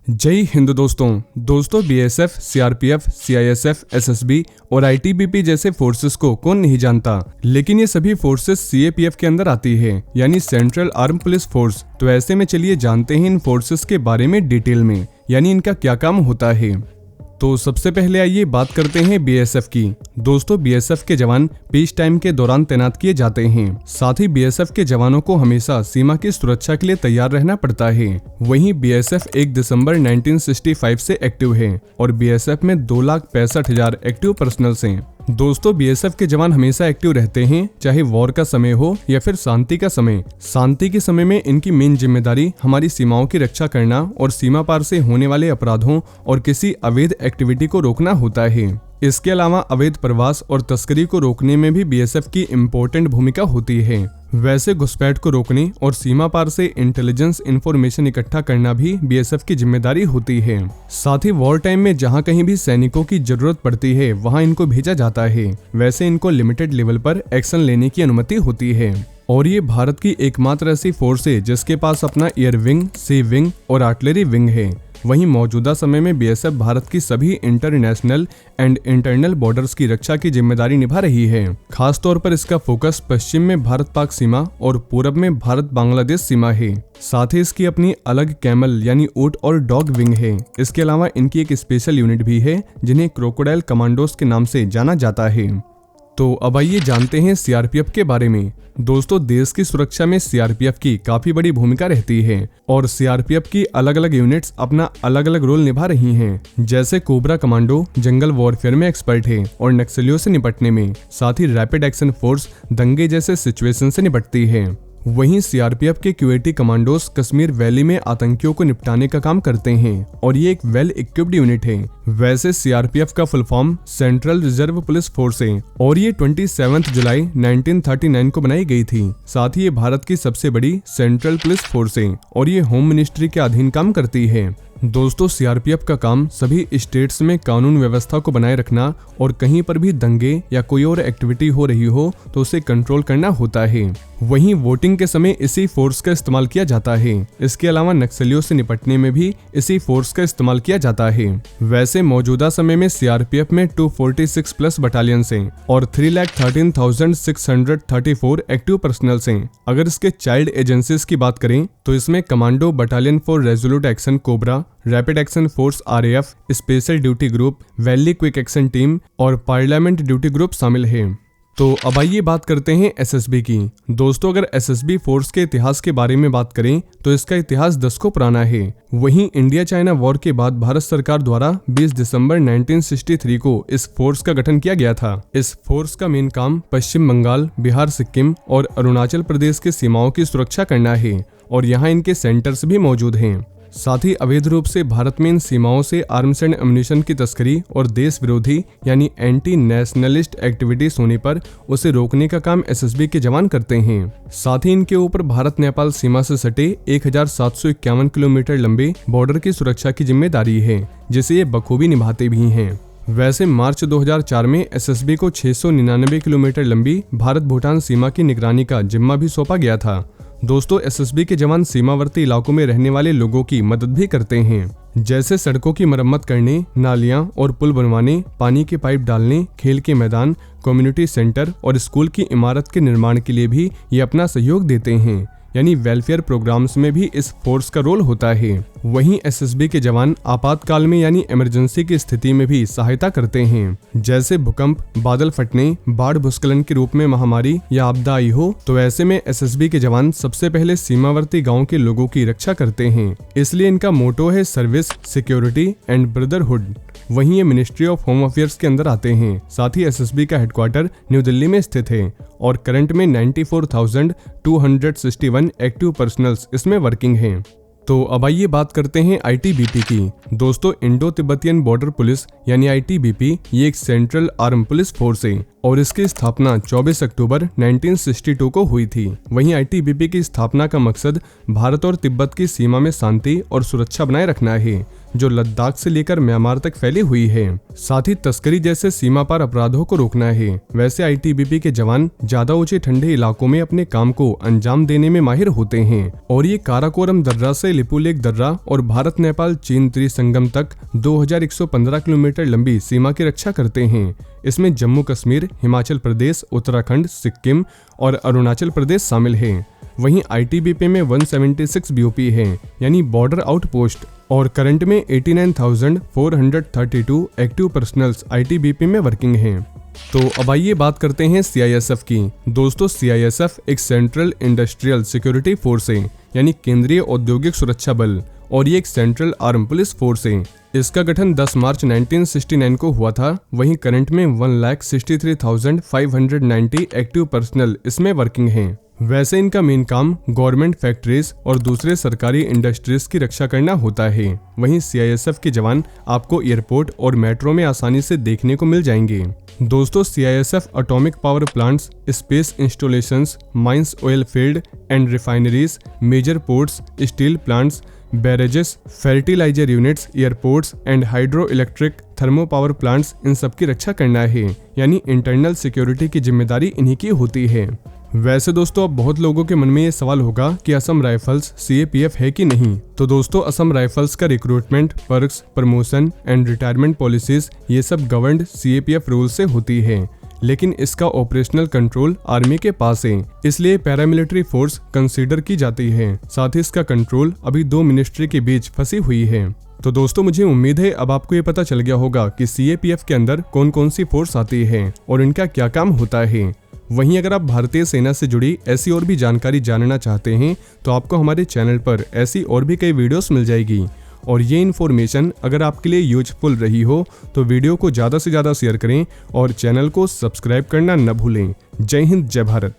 जय हिंद दोस्तों BSF, CRPF, CISF, SSB और आईटीबीपी जैसे फोर्सेस को कौन नहीं जानता। लेकिन ये सभी फोर्सेस सीएपीएफ के अंदर आती है, यानी सेंट्रल आर्म पुलिस फोर्स। तो ऐसे में चलिए जानते हैं इन फोर्सेस के बारे में डिटेल में, यानी इनका क्या काम होता है। तो सबसे पहले आइए बात करते हैं बीएसएफ की। दोस्तों बीएसएफ के जवान पीस टाइम के दौरान तैनात किए जाते हैं। साथ ही बीएसएफ के जवानों को हमेशा सीमा की सुरक्षा के लिए तैयार रहना पड़ता है। वहीं बीएसएफ 1 दिसंबर 1965 से एक्टिव है और बीएसएफ में 2,65,000 एक्टिव पर्सनल्स हैं। दोस्तों बीएसएफ के जवान हमेशा एक्टिव रहते हैं, चाहे वॉर का समय हो या फिर शांति का समय। शांति के समय में इनकी मेन जिम्मेदारी हमारी सीमाओं की रक्षा करना और सीमा पार से होने वाले अपराधों और किसी अवैध एक्टिविटी को रोकना होता है। इसके अलावा अवैध प्रवास और तस्करी को रोकने में भी बीएसएफ की इम्पोर्टेंट भूमिका होती है। वैसे घुसपैठ को रोकने और सीमा पार से इंटेलिजेंस इंफॉर्मेशन इकट्ठा करना भी बीएसएफ की जिम्मेदारी होती है। साथ ही वॉर टाइम में जहां कहीं भी सैनिकों की जरूरत पड़ती है वहां इनको भेजा जाता है। वैसे इनको लिमिटेड लेवल पर एक्शन लेने की अनुमति होती है और ये भारत की एकमात्र ऐसी फोर्स है जिसके पास अपना एयर विंग, सी विंग और आर्टिलरी विंग है। वहीं मौजूदा समय में बीएसएफ भारत की सभी इंटरनेशनल एंड इंटरनल बॉर्डर्स की रक्षा की जिम्मेदारी निभा रही है। खास तौर पर इसका फोकस पश्चिम में भारत पाक सीमा और पूरब में भारत बांग्लादेश सीमा है। साथ ही इसकी अपनी अलग कैमल यानी ऊंट और डॉग विंग है। इसके अलावा इनकी एक स्पेशल यूनिट भी है जिन्हें क्रोकोडाइल कमांडोज के नाम से जाना जाता है। तो अब आइए जानते हैं सीआरपीएफ के बारे में। दोस्तों देश की सुरक्षा में सीआरपीएफ की काफी बड़ी भूमिका रहती है और सीआरपीएफ की अलग अलग यूनिट्स अपना अलग अलग रोल निभा रही हैं। जैसे कोबरा कमांडो जंगल वॉरफेयर में एक्सपर्ट है और नक्सलियों से निपटने में। साथ ही रैपिड एक्शन फोर्स दंगे जैसे सिचुएशन से निपटती है। वहीं सीआरपीएफ के क्यूएटी कमांडोज कश्मीर वैली में आतंकियों को निपटाने का काम करते हैं और ये एक वेल इक्विप्ड यूनिट है। वैसे सीआरपीएफ का full form central reserve police force है और ये 27 जुलाई 1939 को बनाई गई थी। साथ ही ये भारत की सबसे बड़ी सेंट्रल पुलिस फोर्स है और ये होम मिनिस्ट्री के अधीन काम करती है। दोस्तों सीआरपीएफ का काम सभी स्टेट्स में कानून व्यवस्था को बनाए रखना और कहीं पर भी दंगे या कोई और एक्टिविटी हो रही हो तो उसे कंट्रोल करना होता है। वहीं वोटिंग के समय इसी फोर्स का इस्तेमाल किया जाता है। इसके अलावा नक्सलियों से निपटने में भी इसी फोर्स का इस्तेमाल किया जाता है। वैसे मौजूदा समय में सीआरपीएफ में 246 प्लस बटालियंस हैं और 3,13,634 एक्टिव पर्सनल्स हैं। अगर इसके चाइल्ड एजेंसीज की बात करें तो इसमें commando battalion for resolute action cobra, rapid action force RAF, special duty group, valley quick action team और पार्लियामेंट ड्यूटी ग्रुप शामिल है। तो अब आइए बात करते हैं एसएसबी की। दोस्तों अगर एसएसबी फोर्स के इतिहास के बारे में बात करें तो इसका इतिहास दशकों पुराना है। वहीं इंडिया चाइना वॉर के बाद भारत सरकार द्वारा 20 दिसंबर 1963 को इस फोर्स का गठन किया गया था। इस फोर्स का मेन काम पश्चिम बंगाल, बिहार, सिक्किम और अरुणाचल प्रदेश की सीमाओं की सुरक्षा करना है और यहाँ इनके सेंटर्स भी मौजूद हैं। साथ ही अवैध रूप से भारत में इन सीमाओं से आर्म्स एंड एम्युनिशन की तस्करी और देश विरोधी यानी एंटी नेशनलिस्ट एक्टिविटीज होने पर उसे रोकने का काम एसएसबी के जवान करते हैं। साथ ही इनके ऊपर भारत नेपाल सीमा से सटे 1751 किलोमीटर लंबे बॉर्डर की सुरक्षा की जिम्मेदारी है, जिसे ये बखूबी निभाते भी हैं। वैसे मार्च 2004 में एसएसबी को 699 किलोमीटर लंबी भारत भूटान सीमा की निगरानी का जिम्मा भी सौंपा गया था। दोस्तों एसएसबी के जवान सीमावर्ती इलाकों में रहने वाले लोगों की मदद भी करते हैं, जैसे सड़कों की मरम्मत करने, नालियां और पुल बनवाने, पानी के पाइप डालने, खेल के मैदान, कम्युनिटी सेंटर और स्कूल की इमारत के निर्माण के लिए भी ये अपना सहयोग देते हैं। यानी वेलफेयर प्रोग्राम्स में भी इस फोर्स का रोल होता है। वहीं एसएसबी के जवान आपातकाल में यानी इमरजेंसी की स्थिति में भी सहायता करते हैं। जैसे भूकंप, बादल फटने, बाढ़, भूस्खलन के रूप में महामारी या आपदा आई हो तो ऐसे में एसएसबी के जवान सबसे पहले सीमावर्ती गांव के लोगों की रक्षा करते हैं। इसलिए इनका मोटो है सर्विस, सिक्योरिटी एंड ब्रदरहुड। वहीं ये मिनिस्ट्री ऑफ होम अफेयर्स के अंदर आते हैं। साथ ही एसएसबी का हेडक्वार्टर न्यू दिल्ली में स्थित है और करंट में 94,261 एक्टिव पर्सनल्स इसमें वर्किंग हैं। तो अब आइए बात करते हैं आईटीबीपी की। दोस्तों इंडो तिब्बतियन बॉर्डर पुलिस यानी आईटीबीपी ये एक सेंट्रल आर्म पुलिस फोर्स है और इसकी स्थापना 24 अक्टूबर 1962 को हुई थी। वहीं आईटीबीपी की स्थापना का मकसद भारत और तिब्बत की सीमा में शांति और सुरक्षा बनाए रखना है, जो लद्दाख से लेकर म्यांमार तक फैली हुई है। साथ ही तस्करी जैसे सीमा पार अपराधों को रोकना है। वैसे आईटीबीपी के जवान ज्यादा ऊंचे ठंडे इलाकों में अपने काम को अंजाम देने में माहिर होते हैं और ये काराकोरम दर्रा से लिपुलेख दर्रा और भारत नेपाल चीन त्रिसंगम तक 2115 किलोमीटर लंबी सीमा की रक्षा करते हैं। इसमें जम्मू कश्मीर, हिमाचल प्रदेश, उत्तराखंड, सिक्किम और अरुणाचल प्रदेश शामिल है। वहीं आईटीबीपी में 176 बीओपी है, यानी बॉर्डर आउटपोस्ट, और करंट में 89,432 एक्टिव पर्सनल्स आईटीबीपी में वर्किंग हैं। तो अब आइए बात करते हैं सीआईएसएफ की। दोस्तों, सीआईएसएफ एक सेंट्रल इंडस्ट्रियल सिक्योरिटी फोर्स है, यानी केंद्रीय औद्योगिक सुरक्षा बल, और ये एक सेंट्रल आर्म पुलिस फोर्स है। इसका गठन 10 मार्च 1969 को हुआ था। वहीं करंट में 1,63,590 एक्टिव पर्सनल इसमें वर्किंग हैं। वैसे इनका मेन काम गवर्नमेंट फैक्ट्रीज और दूसरे सरकारी इंडस्ट्रीज की रक्षा करना होता है। वहीं सीआईएसएफ के जवान आपको एयरपोर्ट और मेट्रो में आसानी से देखने को मिल जाएंगे। दोस्तों, CISF atomic power plants, space installations, mines, oil field and refineries, major ports, steel plants, barrages, fertilizer units, airports and hydro electric thermo power plants, इन सब की रक्षा करना है, यानी इंटरनल सिक्योरिटी की जिम्मेदारी इन्हीं की होती है। वैसे दोस्तों, अब बहुत लोगों के मन में ये सवाल होगा कि असम राइफल्स सीएपीएफ है कि नहीं। तो दोस्तों, असम राइफल्स का recruitment, perks, promotion and retirement policies ये सब गवर्नड सीएपीएफ रूल से होती है, लेकिन इसका ऑपरेशनल कंट्रोल आर्मी के पास है, इसलिए पैरामिलिट्री फोर्स कंसीडर की जाती है। साथ ही इसका कंट्रोल अभी 2 मिनिस्ट्री के बीच फंसी हुई है। तो दोस्तों, मुझे उम्मीद है अब आपको ये पता चल गया होगा कि सीएपीएफ के अंदर कौन कौन सी फोर्स आती है और इनका क्या काम होता है। वहीं अगर आप भारतीय सेना से जुड़ी ऐसी और भी जानकारी जानना चाहते हैं तो आपको हमारे चैनल पर ऐसी और भी कई वीडियोस मिल जाएगी। और ये इन्फॉर्मेशन अगर आपके लिए यूजफुल रही हो तो वीडियो को ज़्यादा से ज़्यादा शेयर करें और चैनल को सब्सक्राइब करना न भूलें। जय हिंद, जय भारत।